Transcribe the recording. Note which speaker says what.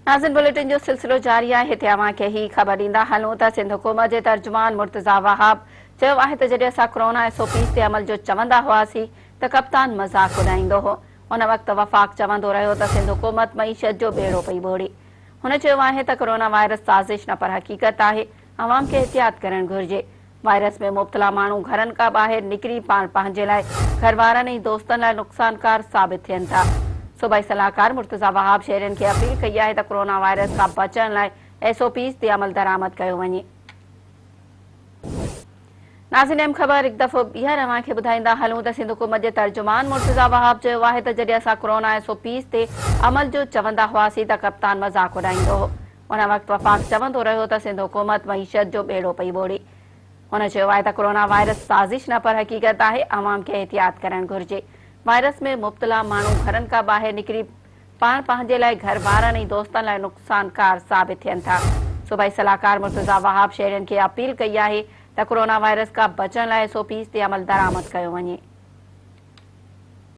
Speaker 1: नाज़िन bulletin जो सिलसिलो जारी आहे। हिते अवां खे ही ख़बर ॾींदा हलूं त सिंध हुकूमत जे तर्जुमान मुर्तज़ा वहाब चयो आहे त जॾहिं असां कोरोना SOPs ते अमल जो चवंदा हुआसीं त कप्तान मज़ाक उॾाईंदो हो। उन वक़्तु वफ़ाक़ चवंदो रहियो त सिंध हुकूमत मईशत जो बेड़ो पई ॿोड़े। हुन चयो आहे त कोरोना वायरस साज़िश न पर हक़ीक़त आहे। अवाम खे एहतियात करणु घुर्जे। वायरस में मुब्तला माण्हू घरनि खां ॿाहिरि निकिरी पंहिंजे लाइ, घर वारनि ऐं दोस्तनि लाइ नुक़सानकार साबित थियनि था। सूबाई सलाहकार मुर्तज़ा वहाब शहरियुनि खे अपील कई आहे त कोरोना वायरस खां बचण लाइ SOPs ते अमल दरामद कयो वञे। नाज़िन अहम ख़बर हिकु दफ़ो ॿीहर अवां खे ॿुधाईंदा हलूं त सिंध हुकूमत जे तर्जुमान मुर्तज़ा वहाब चयो आहे त जॾहिं असां कोरोना SOPs ते अमल जो चवंदा हुआसीं त कप्तान मज़ाक उॾाईंदो हो। उन वक़्तु वफ़ाक़ चवंदो रहियो त सिंध हुकूमत मईशत जो बेड़ो पई ॿोड़े। हुन चयो आहे त कोरोना वायरस साज़िश न पर हक़ीक़त आहे। अवाम खे एहतियात करणु घुर्जे। वायरस में मुब्तला माण्हू घरनि खां ॿाहिरि निकिरी पंहिंजे लाइ, घर वारनि ऐं दोस्तनि लाइ नुक़सानकार साबित थियनि था। सूबाई सलाहकार मुर्तज़ा वहाब शहरियुनि खे अपील कई आहे त कोरोना वायरस खां बचण लाइ SOPs ते अमल दरामद कयो वञे।